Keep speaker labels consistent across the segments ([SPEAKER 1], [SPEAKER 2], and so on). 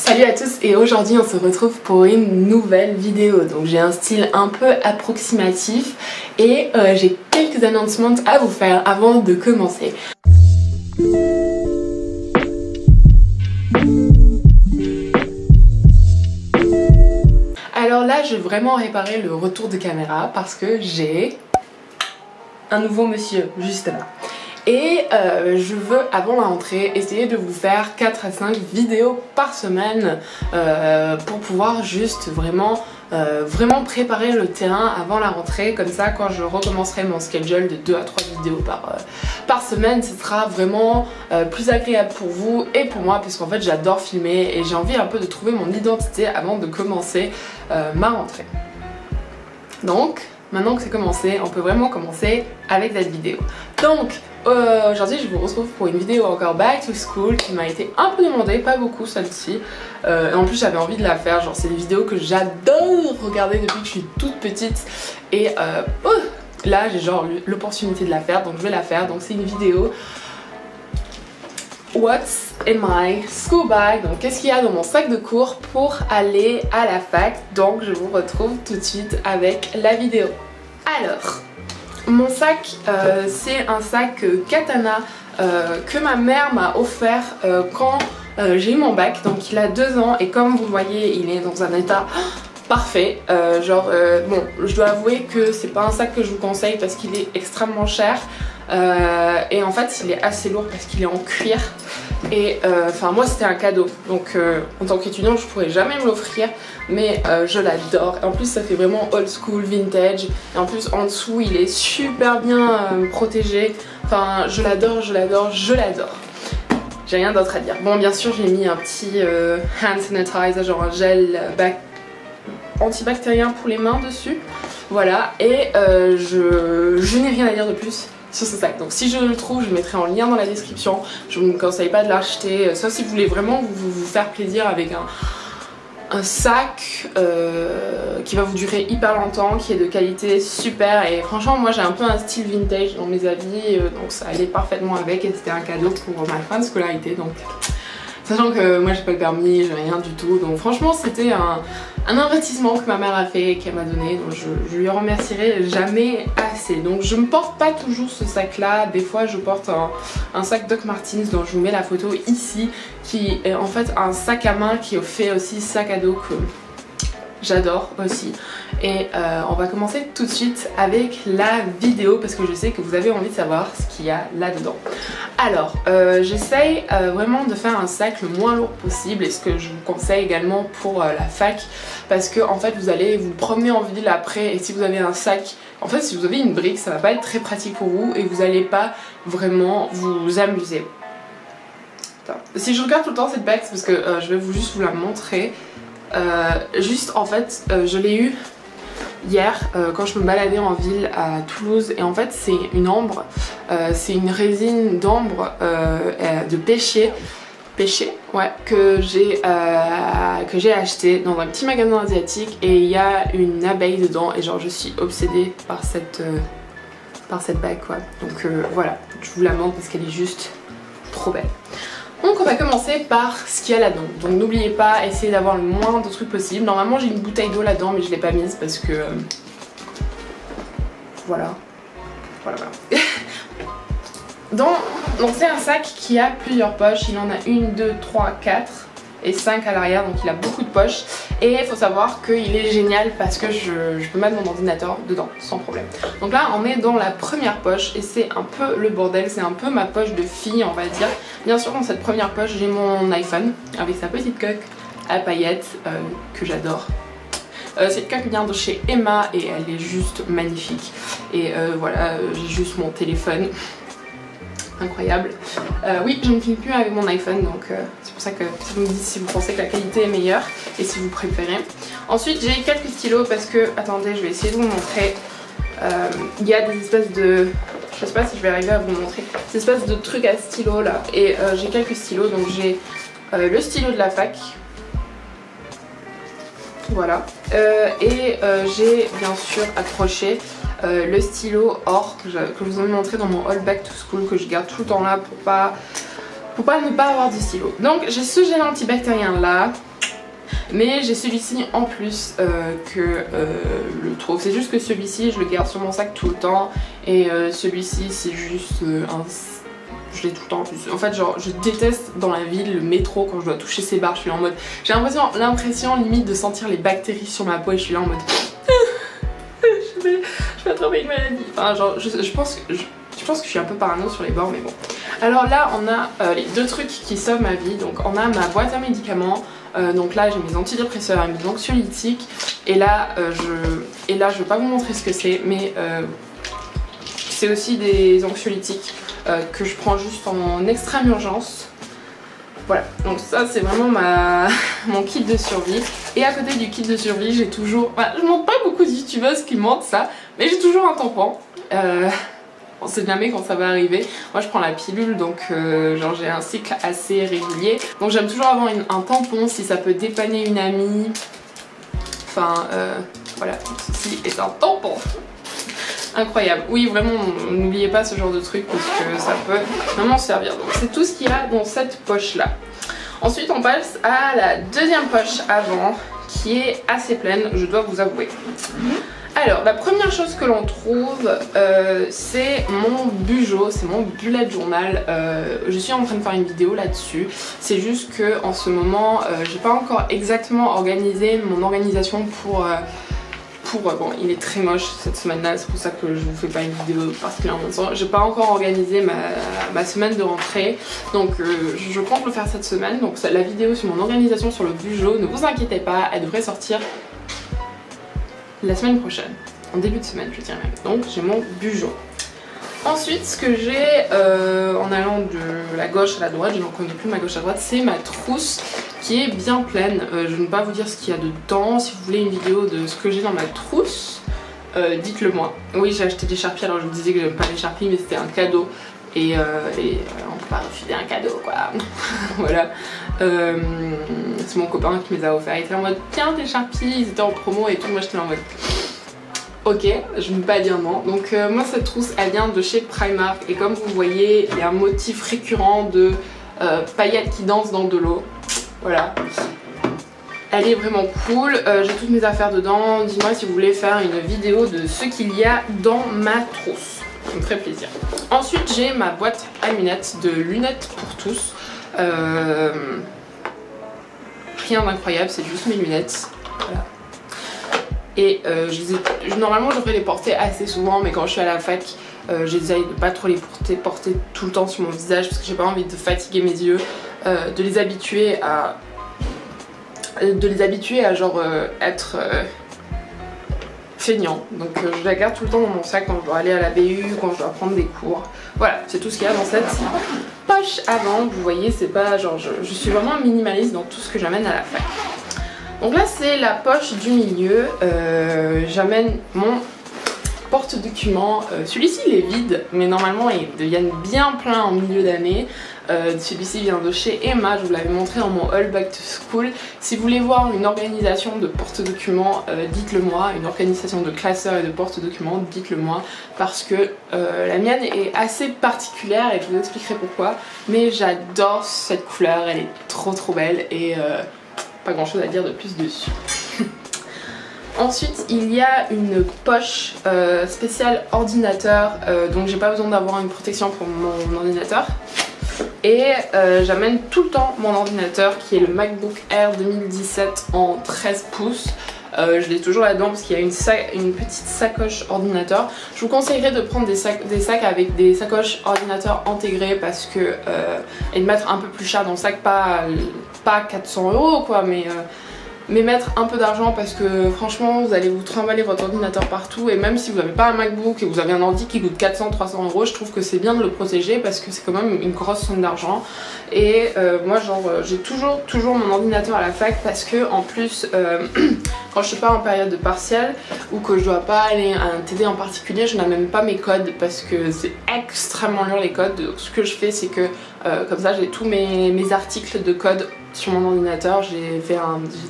[SPEAKER 1] Salut à tous et aujourd'hui on se retrouve pour une nouvelle vidéo. Donc j'ai un style un peu approximatif et j'ai quelques announcements à vous faire avant de commencer. Alors là je vais vraiment réparer le retour de caméra parce que j'ai un nouveau monsieur juste là. Et je veux avant la rentrée essayer de vous faire 4 à 5 vidéos par semaine pour pouvoir juste vraiment préparer le terrain avant la rentrée. Comme ça quand je recommencerai mon schedule de 2 à 3 vidéos par semaine, ce sera vraiment plus agréable pour vous et pour moi, parce qu'en fait j'adore filmer et j'ai envie un peu de trouver mon identité avant de commencer ma rentrée. Donc maintenant que c'est commencé, on peut vraiment commencer avec cette vidéo. Donc aujourd'hui je vous retrouve pour une vidéo encore back to school qui m'a été un peu demandée, pas beaucoup celle-ci. En plus j'avais envie de la faire, genre c'est des vidéos que j'adore regarder depuis que je suis toute petite. Et là j'ai genre l'opportunité de la faire, donc je vais la faire. Donc c'est une vidéo What's in my school bag? Donc qu'est-ce qu'il y a dans mon sac de cours pour aller à la fac? Donc je vous retrouve tout de suite avec la vidéo. Alors, mon sac, c'est un sac Katana que ma mère m'a offert quand j'ai eu mon bac. Donc il a 2 ans et comme vous le voyez, il est dans un état parfait. Bon, je dois avouer que c'est pas un sac que je vous conseille parce qu'il est extrêmement cher. Et en fait il est assez lourd parce qu'il est en cuir et enfin moi c'était un cadeau, donc en tant qu'étudiant je pourrais jamais me l'offrir, mais je l'adore. En plus ça fait vraiment old school, vintage, et en plus en dessous il est super bien protégé. Enfin je l'adore, je l'adore, je l'adore. J'ai rien d'autre à dire. Bon bien sûr j'ai mis un petit hand sanitizer, genre un gel antibactérien pour les mains dessus. Voilà, et je n'ai rien à dire de plus sur ce sac. Donc si je le trouve, je mettrai en lien dans la description. Je ne vous conseille pas de l'acheter, sauf si vous voulez vraiment vous faire plaisir avec un sac qui va vous durer hyper longtemps, qui est de qualité super. Et franchement moi j'ai un peu un style vintage dans mes habits, donc ça allait parfaitement avec et c'était un cadeau pour ma fin de scolarité. Donc sachant que moi j'ai pas le permis, j'ai rien du tout, donc franchement c'était un investissement que ma mère a fait et qu'elle m'a donné, donc je lui remercierai jamais assez. Donc je ne porte pas toujours ce sac là, des fois je porte un sac Doc Martens dont je vous mets la photo ici, qui est en fait un sac à main qui fait aussi sac à dos que j'adore aussi. Et on va commencer tout de suite avec la vidéo parce que je sais que vous avez envie de savoir ce qu'il y a là-dedans. Alors, j'essaye vraiment de faire un sac le moins lourd possible, et ce que je vous conseille également pour la fac, parce que en fait vous allez vous promener en ville après, et si vous avez un sac, en fait si vous avez une brique, ça va pas être très pratique pour vous et vous allez pas vraiment vous amuser. Attends. Si je regarde tout le temps cette bague, c'est parce que je vais juste vous la montrer. Juste en fait je l'ai eu hier quand je me baladais en ville à Toulouse, et en fait c'est une ambre, c'est une résine d'ambre de pêcher ouais, que j'ai acheté dans un petit magasin asiatique, et il y a une abeille dedans et genre je suis obsédée par cette bague quoi. Donc voilà, je vous la montre parce qu'elle est juste trop belle. Donc on va commencer par ce qu'il y a là-dedans. Donc n'oubliez pas, essayez d'avoir le moins de trucs possible. Normalement j'ai une bouteille d'eau là-dedans, mais je l'ai pas mise parce que voilà. Donc c'est un sac qui a plusieurs poches. Il en a 1, 2, 3, 4 et 5 à l'arrière, donc il a beaucoup de poches. Et il faut savoir qu'il est génial parce que je peux mettre mon ordinateur dedans sans problème. Donc là on est dans la première poche et c'est un peu le bordel, c'est un peu ma poche de fille on va dire. Bien sûr dans cette première poche j'ai mon iPhone avec sa petite coque à paillettes que j'adore. Cette coque vient de chez Emma et elle est juste magnifique. Et voilà, j'ai juste mon téléphone. Incroyable. Oui, je ne filme plus avec mon iPhone, donc c'est pour ça que vous me dites si vous pensez que la qualité est meilleure et si vous préférez. Ensuite j'ai quelques stylos parce que, attendez, je vais essayer de vous montrer. Il y a des espèces de, je sais pas si je vais arriver à vous montrer, des espèces de trucs à stylo là, et j'ai quelques stylos. Donc j'ai le stylo de la fac, voilà, et j'ai bien sûr accroché le stylo or que je vous ai montré dans mon haul back to school, que je garde tout le temps là pour pas ne pas avoir de stylo. Donc j'ai ce gel antibactérien là Mais j'ai celui-ci en plus que le trouve. C'est juste que celui-ci je le garde sur mon sac tout le temps et celui-ci c'est juste un... Je l'ai tout le temps en plus. En fait genre je déteste dans la ville le métro quand je dois toucher ces barres. Je suis là en mode... J'ai l'impression limite de sentir les bactéries sur ma peau et je suis là en mode... je vais attraper une maladie. Enfin genre je pense que je suis un peu parano sur les bords mais bon. Alors là on a les deux trucs qui sauvent ma vie. Donc on a ma boîte à médicaments. Donc là j'ai mes antidépresseurs et mes anxiolytiques. Et là je vais pas vous montrer ce que c'est mais c'est aussi des anxiolytiques que je prends juste en extrême urgence. Voilà, donc ça c'est vraiment mon kit de survie. Et à côté du kit de survie j'ai toujours... Enfin, je montre pas beaucoup de youtubeuses qui montrent ça, mais j'ai toujours un tampon. On sait jamais quand ça va arriver. Moi je prends la pilule donc genre j'ai un cycle assez régulier. Donc j'aime toujours avoir un tampon si ça peut dépanner une amie. Enfin voilà, ceci est un tampon. Incroyable. Oui vraiment n'oubliez pas ce genre de truc parce que ça peut vraiment servir. Donc c'est tout ce qu'il y a dans cette poche là. Ensuite on passe à la deuxième poche avant qui est assez pleine, je dois vous avouer. Alors la première chose que l'on trouve c'est mon bugeot, c'est mon bullet journal. Je suis en train de faire une vidéo là-dessus. C'est juste que en ce moment j'ai pas encore exactement organisé mon organisation pour bon il est très moche cette semaine là, c'est pour ça que je vous fais pas une vidéo particulièrement. J'ai pas encore organisé ma semaine de rentrée donc je compte le faire cette semaine. Donc la vidéo sur mon organisation sur le bugeot, ne vous inquiétez pas, elle devrait sortir la semaine prochaine, en début de semaine je dirais même. Donc j'ai mon bugeot. Ensuite ce que j'ai en allant de la gauche à la droite, je n'en connais plus ma gauche à droite, c'est ma trousse qui est bien pleine. Je ne vais pas vous dire ce qu'il y a dedans. Si vous voulez une vidéo de ce que j'ai dans ma trousse, dites-le moi. Oui j'ai acheté des Sharpies, alors je vous disais que j'aime pas les Sharpies mais c'était un cadeau. Et on peut pas refuser un cadeau quoi. Voilà. C'est mon copain qui me les a offerts. Il était en mode tiens tes Sharpies, ils étaient en promo et tout. Moi j'étais en mode ok, je ne peux pas dire non. Donc moi cette trousse elle vient de chez Primark. Et comme vous voyez il y a un motif récurrent de paillettes qui dansent dans de l'eau. Voilà. Elle est vraiment cool, j'ai toutes mes affaires dedans. Dis-moi si vous voulez faire une vidéo de ce qu'il y a dans ma trousse. Ça me ferait plaisir. Ensuite j'ai ma boîte à lunettes de lunettes pour tous. Rien d'incroyable, c'est juste mes lunettes. Voilà. Et normalement je devrais les porter assez souvent mais quand je suis à la fac j'essaye de pas trop les porter tout le temps sur mon visage parce que j'ai pas envie de fatiguer mes yeux, de les habituer à genre être feignant. Donc je la garde tout le temps dans mon sac quand je dois aller à la BU, quand je dois prendre des cours. Voilà, c'est tout ce qu'il y a dans cette poche avant. Vous voyez, c'est pas genre je suis vraiment minimaliste dans tout ce que j'amène à la fac. Donc là c'est la poche du milieu. J'amène mon porte-document. Celui-ci il est vide mais normalement ils deviennent bien pleins en milieu d'année. Celui-ci vient de chez Emma, je vous l'avais montré dans mon haul back to school. Si vous voulez voir une organisation de porte-documents, dites-le moi. Une organisation de classeurs et de porte-documents, dites-le moi. Parce que la mienne est assez particulière et je vous expliquerai pourquoi. Mais j'adore cette couleur, elle est trop belle et pas grand chose à dire de plus dessus. Ensuite il y a une poche spéciale ordinateur, donc j'ai pas besoin d'avoir une protection pour mon ordinateur. Et j'amène tout le temps mon ordinateur qui est le MacBook Air 2017 en 13 pouces. Je l'ai toujours là-dedans parce qu'il y a une petite sacoche ordinateur. Je vous conseillerais de prendre des sacs avec des sacoches ordinateur intégrées parce que et de mettre un peu plus cher dans le sac, pas 400 € quoi, mais mettre un peu d'argent parce que franchement vous allez vous trimballer votre ordinateur partout et même si vous n'avez pas un MacBook et vous avez un ordi qui coûte 400-300 €, je trouve que c'est bien de le protéger parce que c'est quand même une grosse somme d'argent. Et moi genre j'ai toujours mon ordinateur à la fac parce que en plus quand je suis pas en période de partiel ou que je dois pas aller à un TD en particulier, je n'amène pas mes codes parce que c'est extrêmement lourd les codes. Donc ce que je fais c'est que comme ça j'ai tous mes articles de code sur mon ordinateur. J'ai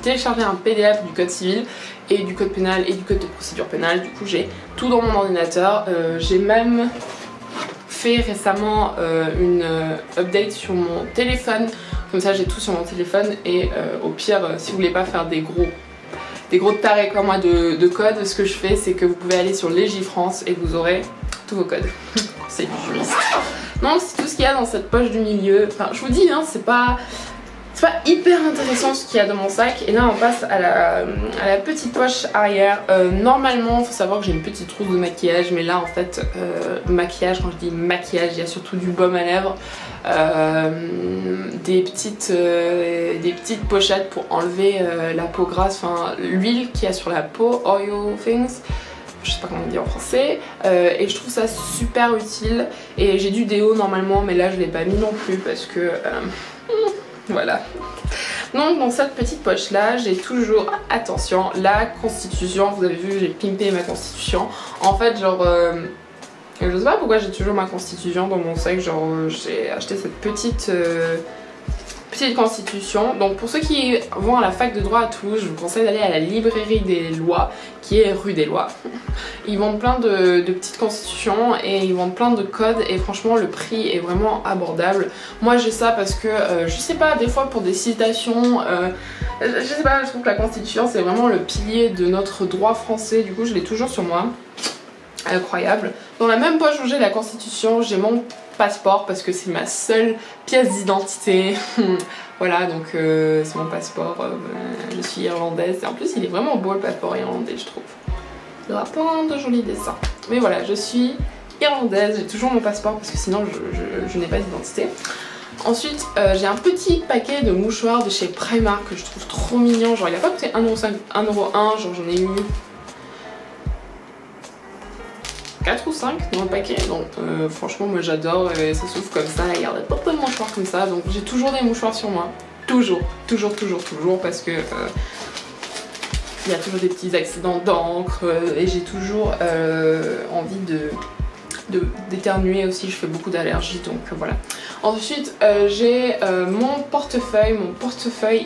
[SPEAKER 1] téléchargé un PDF du code civil et du code pénal et du code de procédure pénale. Du coup j'ai tout dans mon ordinateur. J'ai même fait récemment une update sur mon téléphone Comme ça j'ai tout sur mon téléphone et au pire si vous voulez pas faire des gros tarés comme moi de code, ce que je fais c'est que vous pouvez aller sur Légifrance et vous aurez tous vos codes. C'est du juriste. Donc c'est tout ce qu'il y a dans cette poche du milieu. Enfin je vous dis hein, c'est pas hyper intéressant ce qu'il y a dans mon sac. Et là on passe à la petite poche arrière. Normalement il faut savoir que j'ai une petite trousse de maquillage, mais là en fait maquillage, quand je dis maquillage, il y a surtout du baume à lèvres, des petites pochettes pour enlever la peau grasse, enfin l'huile qu'il y a sur la peau, oil things, je sais pas comment on dit en français, et je trouve ça super utile. Et j'ai du déo normalement, mais là je l'ai pas mis non plus parce que voilà. Donc dans cette petite poche là j'ai toujours, attention, la constitution. Vous avez vu j'ai pimpé ma constitution. En fait genre je sais pas pourquoi j'ai toujours ma constitution dans mon sac. Genre j'ai acheté cette petite constitution. Donc pour ceux qui vont à la fac de droit à Toulouse, je vous conseille d'aller à la librairie des lois qui est rue des lois. Ils vendent plein de petites constitutions et ils vendent plein de codes et franchement le prix est vraiment abordable. Moi j'ai ça parce que je sais pas, des fois pour des citations, je sais pas, je trouve que la constitution c'est vraiment le pilier de notre droit français, du coup je l'ai toujours sur moi. Incroyable. Dans la même poche où j'ai la constitution, j'ai mon passeport parce que c'est ma seule pièce d'identité. Voilà, donc c'est mon passeport, je suis irlandaise et en plus il est vraiment beau le passeport irlandais je trouve. Il y aura plein de jolis dessins. Mais voilà, je suis irlandaise, j'ai toujours mon passeport parce que sinon je n'ai pas d'identité. Ensuite j'ai un petit paquet de mouchoirs de chez Primark que je trouve trop mignon. Genre il a pas coûté 1,5€, 1,1€, genre j'en ai eu 4 ou 5 dans le paquet, donc franchement moi j'adore et ça s'ouvre comme ça, il y a plein de mouchoirs comme ça, donc j'ai toujours des mouchoirs sur moi, toujours parce que il y a toujours des petits accidents d'encre et j'ai toujours envie d'éternuer aussi, je fais beaucoup d'allergies donc voilà. Ensuite j'ai mon portefeuille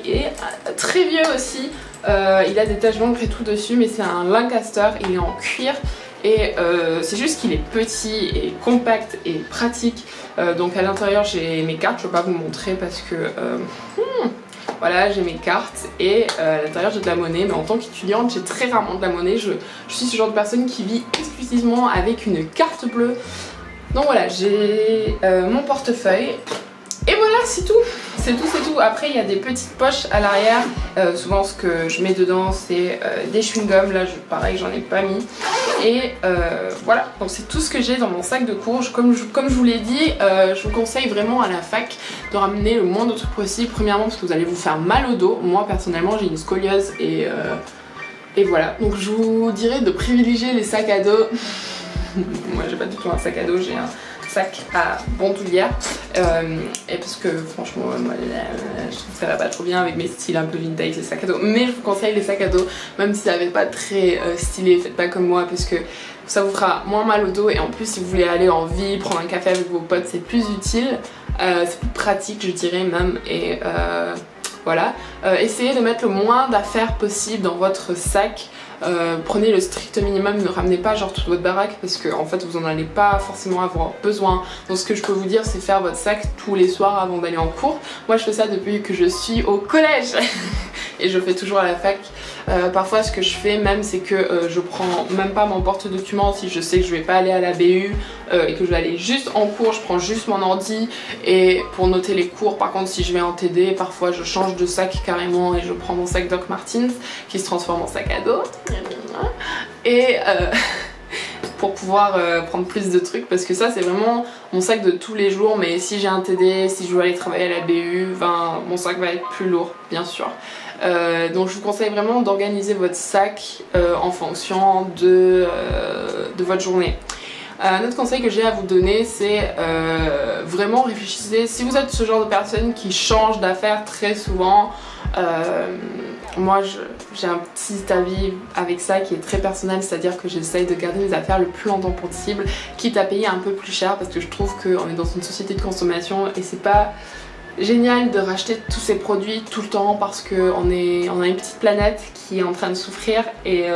[SPEAKER 1] est très vieux aussi, il a des taches d'encre et tout dessus, mais c'est un Lancaster, il est en cuir. Et c'est juste qu'il est petit et compact et pratique. Donc à l'intérieur j'ai mes cartes, je ne vais pas vous montrer parce que voilà, j'ai mes cartes et à l'intérieur j'ai de la monnaie. Mais en tant qu'étudiante j'ai très rarement de la monnaie. Je suis ce genre de personne qui vit exclusivement avec une carte bleue. Donc voilà, j'ai mon portefeuille. Et voilà, c'est tout. C'est tout. Après il y a des petites poches à l'arrière. Souvent ce que je mets dedans c'est des chewing-gums. Là pareil j'en ai pas mis. Et voilà, donc c'est tout ce que j'ai dans mon sac de cours. Comme je vous l'ai dit, je vous conseille vraiment à la fac de ramener le moins de trucs possible. Premièrement parce que vous allez vous faire mal au dos. Moi personnellement j'ai une scoliose et voilà. Donc je vous dirais de privilégier les sacs à dos. Moi j'ai pas du tout un sac à dos, j'ai un sac à bandoulière et parce que franchement moi je trouve que ça va pas trop bien avec mes styles un peu vintage les sacs à dos, mais je vous conseille les sacs à dos même si ça n'avait pas très stylé, faites pas comme moi parce que ça vous fera moins mal au dos et en plus si vous voulez aller en ville, prendre un café avec vos potes c'est plus utile, c'est plus pratique je dirais même et voilà, essayez de mettre le moins d'affaires possible dans votre sac. Prenez le strict minimum, ne ramenez pas genre toute votre baraque parce que en fait vous en allez pas forcément avoir besoin. Donc ce que je peux vous dire c'est faire votre sac tous les soirs avant d'aller en cours. Moi je fais ça depuis que je suis au collège et je fais toujours à la fac. Parfois ce que je fais même c'est que je prends même pas mon porte-documents si je sais que je vais pas aller à la BU et que je vais aller juste en cours, je prends juste mon ordi et pour noter les cours. Par contre si je vais en TD parfois je change de sac carrément et je prends mon sac Doc Martens qui se transforme en sac à dos et pour pouvoir prendre plus de trucs parce que ça c'est vraiment mon sac de tous les jours. Mais si j'ai un TD, si je veux aller travailler à la BU, ben, mon sac va être plus lourd bien sûr. Donc je vous conseille vraiment d'organiser votre sac en fonction de votre journée. Un autre conseil que j'ai à vous donner c'est vraiment réfléchissez, si vous êtes ce genre de personne qui change d'affaires très souvent, moi j'ai un petit avis avec ça qui est très personnel, c'est à dire que j'essaye de garder mes affaires le plus longtemps possible, quitte à payer un peu plus cher parce que je trouve qu'on est dans une société de consommation et c'est pas génial de racheter tous ces produits tout le temps parce qu'on a une petite planète qui est en train de souffrir et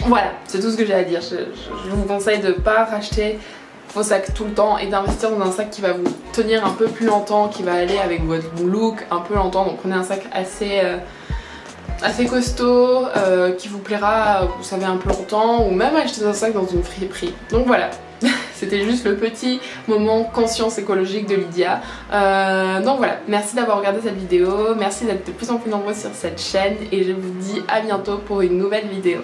[SPEAKER 1] voilà, c'est tout ce que j'ai à dire. Je vous conseille de ne pas racheter vos sacs tout le temps et d'investir dans un sac qui va vous tenir un peu plus longtemps, qui va aller avec votre look un peu longtemps. Donc prenez un sac assez costaud, qui vous plaira, vous savez, un peu longtemps, ou même acheter un sac dans une friperie. Donc voilà. C'était juste le petit moment conscience écologique de Lydia. Donc voilà, merci d'avoir regardé cette vidéo, merci d'être de plus en plus nombreux sur cette chaîne et je vous dis à bientôt pour une nouvelle vidéo.